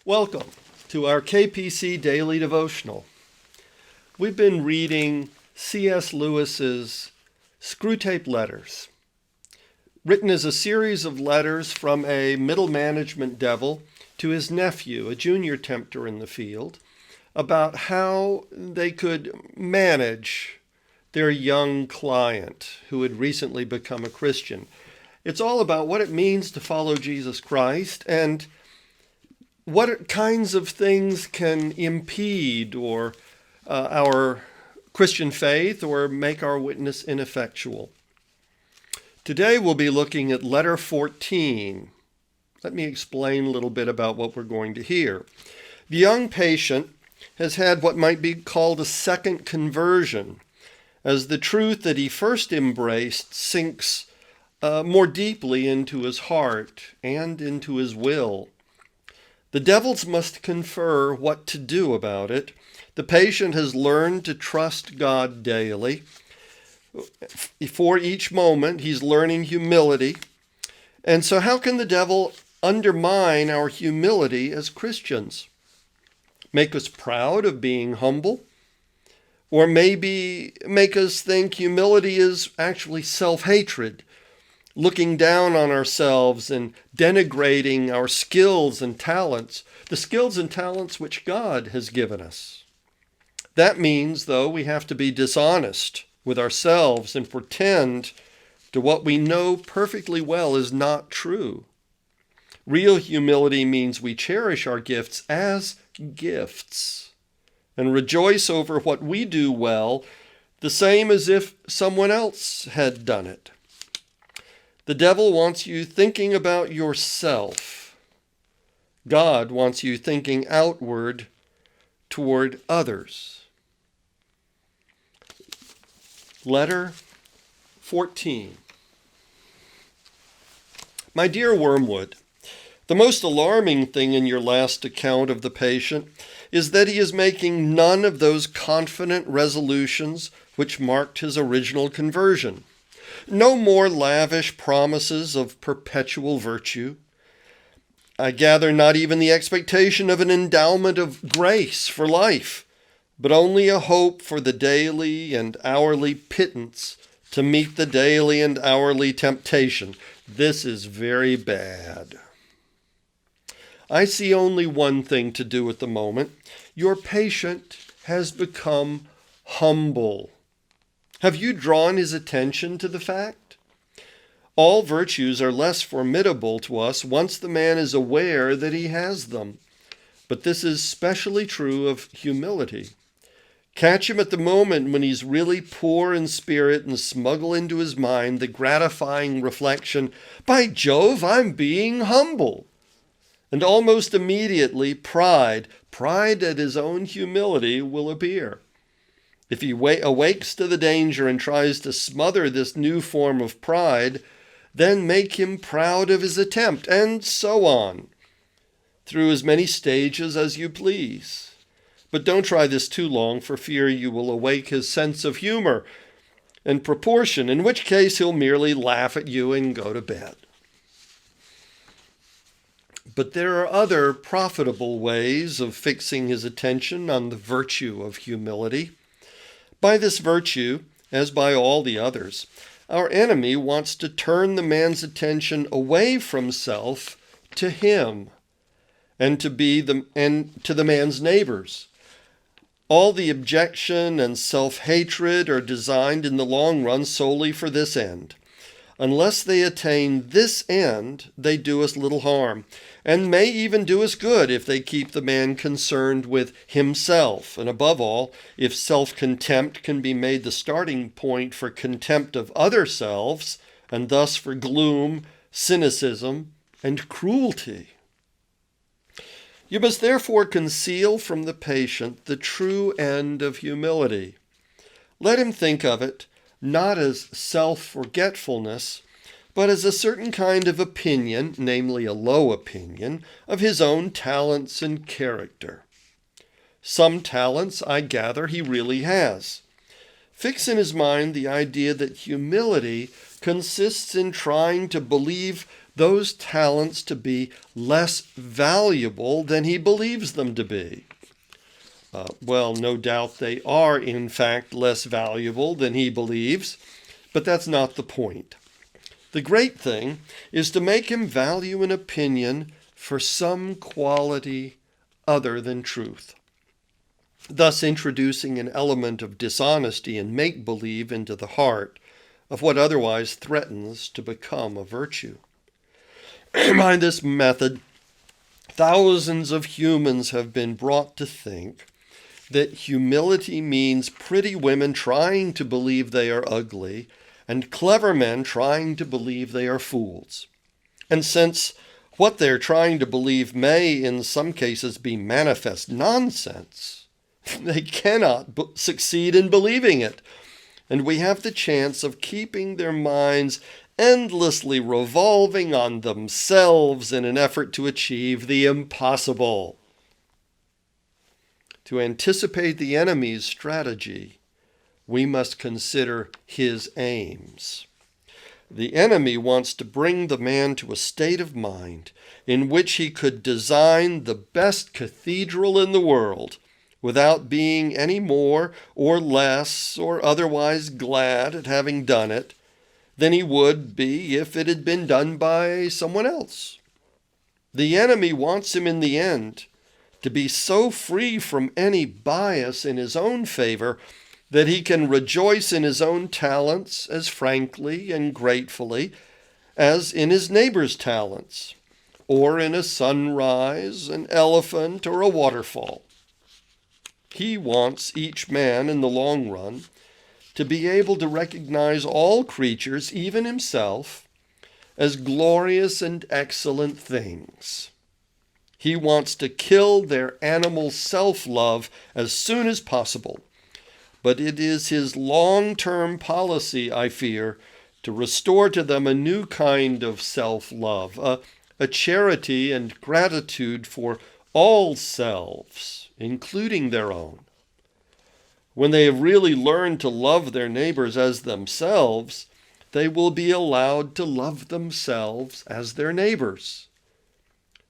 Welcome to our KPC Daily Devotional. We've been reading C.S. Lewis's Screwtape Letters, written as a series of letters from a middle management devil to his nephew, a junior tempter in the field, about how they could manage their young client who had recently become a Christian. It's all about what it means to follow Jesus Christ and what kinds of things can impede or our Christian faith or make our witness ineffectual. Today we'll be looking at letter 14. Let me explain a little bit about what we're going to hear. The young patient has had what might be called a second conversion, as the truth that he first embraced sinks more deeply into his heart and into his will. The devils must confer what to do about it. The patient has learned to trust God daily. For each moment, he's learning humility. And so how can the devil undermine our humility as Christians? Make us proud of being humble? Or maybe make us think humility is actually self-hatred, looking down on ourselves and denigrating our skills and talents, the skills and talents which God has given us. That means, though, we have to be dishonest with ourselves and pretend to what we know perfectly well is not true. Real humility means we cherish our gifts as gifts and rejoice over what we do well, the same as if someone else had done it. The devil wants you thinking about yourself. God wants you thinking outward toward others. Letter 14. My dear Wormwood, the most alarming thing in your last account of the patient is that he is making none of those confident resolutions which marked his original conversion. No more lavish promises of perpetual virtue. I gather not even the expectation of an endowment of grace for life, but only a hope for the daily and hourly pittance to meet the daily and hourly temptation. This is very bad. I see only one thing to do at the moment. Your patient has become humble. Have you drawn his attention to the fact? All virtues are less formidable to us once the man is aware that he has them. But this is specially true of humility. Catch him at the moment when he's really poor in spirit and smuggle into his mind the gratifying reflection, "By Jove, I'm being humble." And almost immediately pride at his own humility will appear. If he awakes to the danger and tries to smother this new form of pride, then make him proud of his attempt, and so on, through as many stages as you please. But don't try this too long, for fear you will awake his sense of humor and proportion, in which case he'll merely laugh at you and go to bed. But there are other profitable ways of fixing his attention on the virtue of humility. By this virtue, as by all the others, our enemy wants to turn the man's attention away from self to him and to the man's neighbors. All the objection and self-hatred are designed in the long run solely for this end. Unless they attain this end, they do us little harm, and may even do us good if they keep the man concerned with himself. And above all, if self-contempt can be made the starting point for contempt of other selves, and thus for gloom, cynicism, and cruelty. You must therefore conceal from the patient the true end of humility. Let him think of it not as self-forgetfulness, but as a certain kind of opinion, namely a low opinion, of his own talents and character. Some talents, I gather, he really has. Fix in his mind the idea that humility consists in trying to believe those talents to be less valuable than he believes them to be. Well, no doubt they are, in fact, less valuable than he believes, but that's not the point. The great thing is to make him value an opinion for some quality other than truth, thus introducing an element of dishonesty and make-believe into the heart of what otherwise threatens to become a virtue. By this method, thousands of humans have been brought to think that humility means pretty women trying to believe they are ugly and clever men trying to believe they are fools. And since what they're trying to believe may in some cases be manifest nonsense, they cannot succeed in believing it. And we have the chance of keeping their minds endlessly revolving on themselves in an effort to achieve the impossible. To anticipate the enemy's strategy, we must consider his aims. The enemy wants to bring the man to a state of mind in which he could design the best cathedral in the world without being any more or less or otherwise glad at having done it than he would be if it had been done by someone else. The enemy wants him in the end to be so free from any bias in his own favor that he can rejoice in his own talents as frankly and gratefully as in his neighbor's talents, or in a sunrise, an elephant, or a waterfall. He wants each man in the long run to be able to recognize all creatures, even himself, as glorious and excellent things. He wants to kill their animal self-love as soon as possible. But it is his long-term policy, I fear, to restore to them a new kind of self-love, a charity and gratitude for all selves, including their own. When they have really learned to love their neighbors as themselves, they will be allowed to love themselves as their neighbors.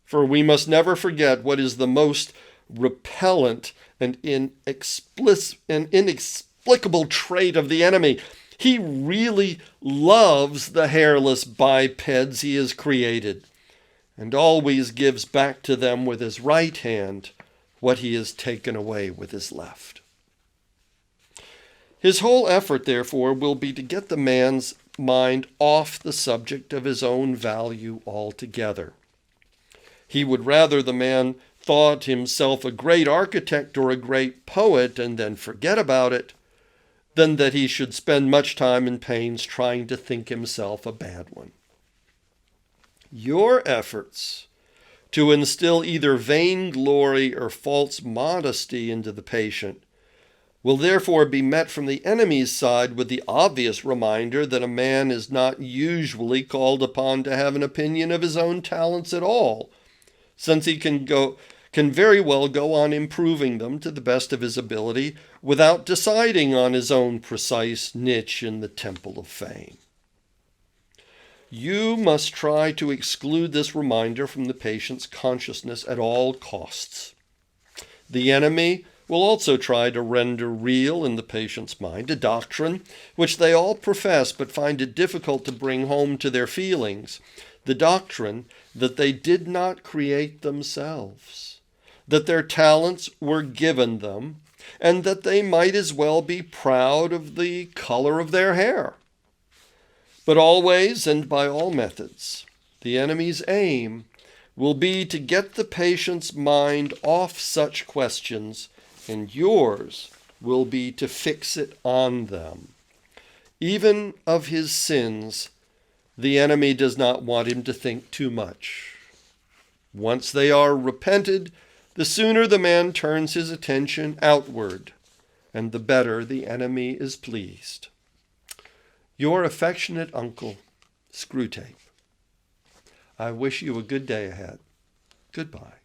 For we must never forget what is the most repellent and inexplicable trait of the enemy. He really loves the hairless bipeds he has created, and always gives back to them with his right hand what he has taken away with his left. His whole effort, therefore, will be to get the man's mind off the subject of his own value altogether. He would rather the man thought himself a great architect or a great poet and then forget about it, than that he should spend much time and pains trying to think himself a bad one. Your efforts to instill either vainglory or false modesty into the patient will therefore be met from the enemy's side with the obvious reminder that a man is not usually called upon to have an opinion of his own talents at all, since he can very well go on improving them to the best of his ability without deciding on his own precise niche in the temple of fame. You must try to exclude this reminder from the patient's consciousness at all costs. The enemy will also try to render real in the patient's mind a doctrine which they all profess but find it difficult to bring home to their feelings, the doctrine that they did not create themselves, that their talents were given them, and that they might as well be proud of the color of their hair. But always and by all methods, the enemy's aim will be to get the patient's mind off such questions, and yours will be to fix it on them. Even of his sins, the enemy does not want him to think too much. Once they are repented, the sooner the man turns his attention outward, and the better the enemy is pleased. Your affectionate uncle, Screwtape. I wish you a good day ahead. Goodbye.